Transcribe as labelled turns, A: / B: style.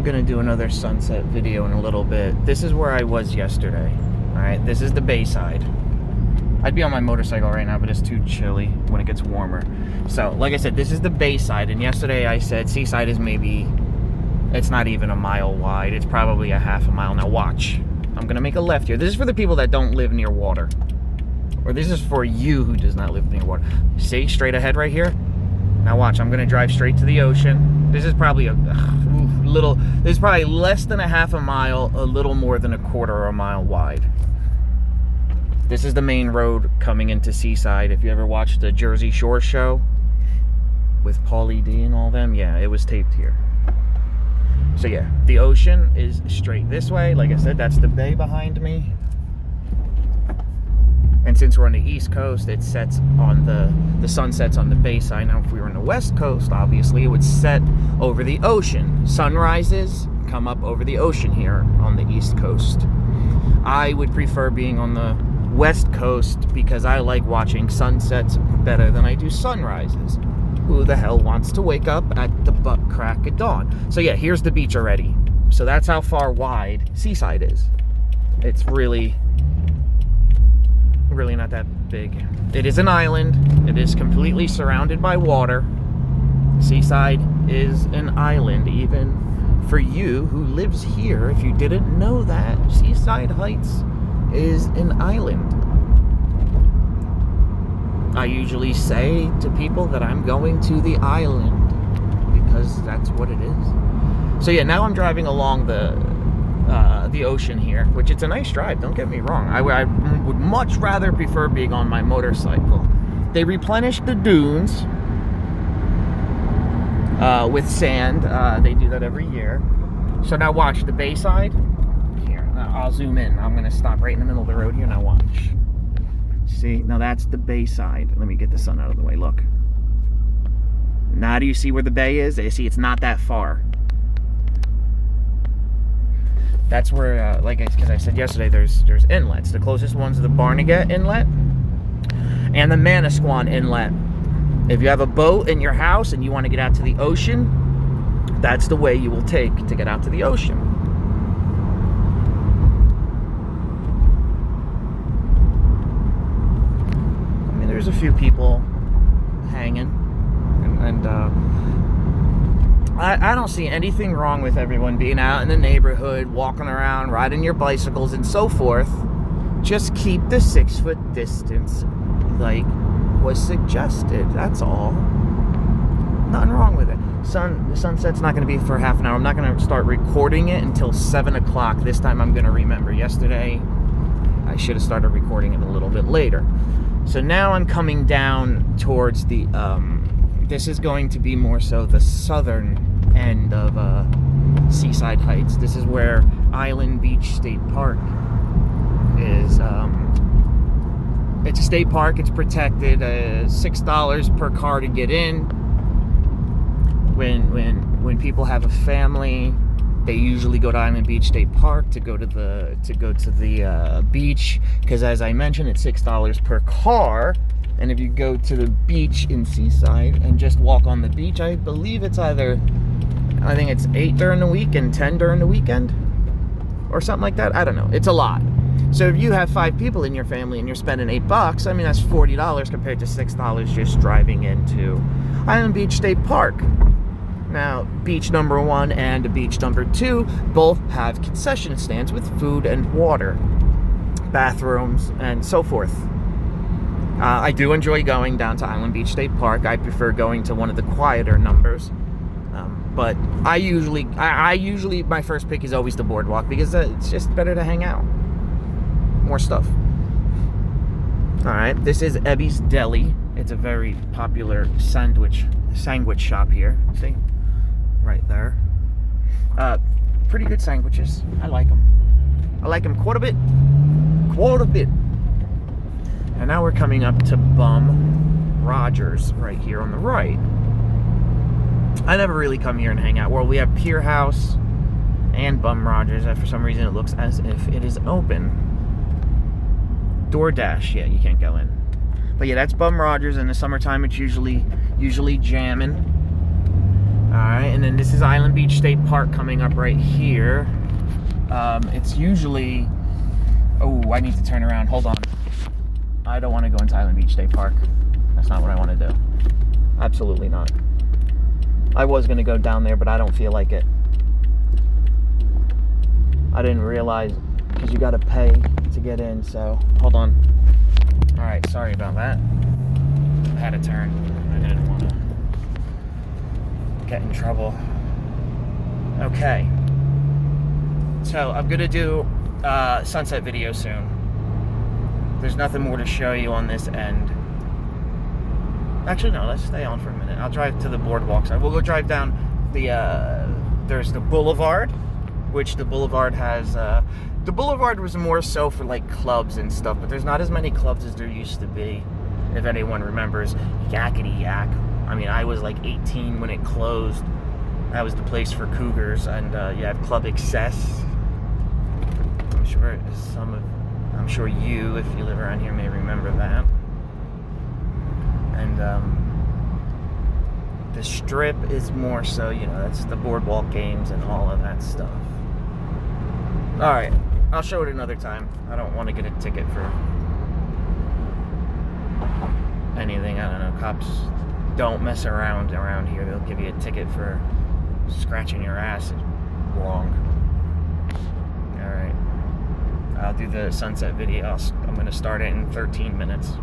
A: I'm gonna do another sunset video in a little bit. This is where I was yesterday. Alright, this is the Bayside. I'd be on my motorcycle right now, but it's too chilly when it gets warmer. So, like I said, this is the Bayside, and yesterday I said Seaside is maybe, it's not even a mile wide. It's probably a half a mile. Now watch. I'm gonna make a left here. This is for the people that don't live near water. Or this is for you who does not live near water. See, straight ahead right here? Now watch, I'm gonna drive straight to the ocean. This is probably this is probably less than a half a mile, a little more than a quarter of a mile wide. This is the main road coming into Seaside. If you ever watched the Jersey Shore show with Pauly D and all them, yeah, it was taped here. So yeah, the ocean is straight this way. Like I said, that's the bay behind me. And since we're on the East Coast, it sets on the sun sets on the Bayside. Now, if we were on the West Coast, obviously, it would set over the ocean. Sunrises come up over the ocean here on the East Coast. I would prefer being on the West Coast because I like watching sunsets better than I do sunrises. Who the hell wants to wake up at the butt crack of dawn? So yeah, here's the beach already. So that's how far wide Seaside is. It's really not that big. It is an island. It is completely surrounded by water. Seaside is an island, even for you who lives here. If you didn't know that, Seaside Heights is an island. I usually say to people that I'm going to the island because that's what it is. So yeah, now I'm driving along the ocean here, which it's a nice drive, don't get me wrong. I would much rather prefer being on my motorcycle. They replenished the dunes with sand. They do that every year. So now watch the Bayside. Here, I'll zoom in. I'm going to stop right in the middle of the road here. Now watch. See, now that's the Bayside. Let me get the sun out of the way. Look. Now do you see where the bay is? You see, it's not that far. That's where, because I said yesterday, there's inlets. The closest one's the Barnegat Inlet and the Manasquan Inlet. If you have a boat in your house and you want to get out to the ocean, that's the way you will take to get out to the ocean. I mean, there's a few people hanging, and I don't see anything wrong with everyone being out in the neighborhood, walking around, riding your bicycles and so forth. Just keep the 6-foot distance like was suggested. That's all. Nothing wrong with it. The sunset's not going to be for half an hour. I'm not going to start recording it until 7 o'clock. This time I'm going to remember. Yesterday, I should have started recording it a little bit later. So now I'm coming down towards the... this is going to be more so the southern end of Seaside Heights. This is where Island Beach State Park is. It's a state park. It's protected. $6 per car to get in. When people have a family, they usually go to Island Beach State Park to go to the beach, because as I mentioned, it's $6 per car. And if you go to the beach in Seaside and just walk on the beach, I believe it's I think it's 8 during the week and 10 during the weekend, or something like that. I don't know. It's a lot. So if you have 5 people in your family and you're spending $8, I mean, that's $40 compared to $6 just driving into Island Beach State Park. Now, beach number 1 and beach number 2 both have concession stands with food and water, bathrooms, and so forth. I do enjoy going down to Island Beach State Park. I prefer going to one of the quieter numbers. But I usually, my first pick is always the boardwalk because it's just better to hang out. More stuff. Alright, this is Ebby's Deli. It's a very popular sandwich shop here. See? Right there. Pretty good sandwiches. I like them. I like them quite a bit. And now we're coming up to Bum Rogers right here on the right. I never really come here and hang out. Well, we have Pier House and Bum Rogers, and for some reason it looks as if it is open. DoorDash, yeah, you can't go in. But yeah, that's Bum Rogers. In the summertime, it's usually jamming. Alright, and then this is Island Beach State Park coming up right here. It's usually... Oh, I need to turn around. Hold on. I don't want to go into Island Beach State Park. That's not what I want to do. Absolutely not. I was going to go down there, but I don't feel like it. I didn't realize, because you got to pay to get in, so hold on. Alright, sorry about that. I had to turn. I didn't want to get in trouble. Okay. So, I'm going to do a sunset video soon. There's nothing more to show you on this end. Actually, no, let's stay on for a minute. I'll drive to the boardwalk side. We'll go drive down the, there's the boulevard, which the boulevard has, the boulevard was more so for, like, clubs and stuff, but there's not as many clubs as there used to be, if anyone remembers. Yakety Yak. I mean, I was, like, 18 when it closed. That was the place for cougars, and, you have Club Excess. I'm sure you, if you live around here, may remember that. And the strip is more so, you know, that's the boardwalk games and all of that stuff. Alright, I'll show it another time. I don't want to get a ticket for anything. I don't know, cops don't mess around here. They'll give you a ticket for scratching your ass wrong. Alright, I'll do the sunset video. I'm going to start it in 13 minutes.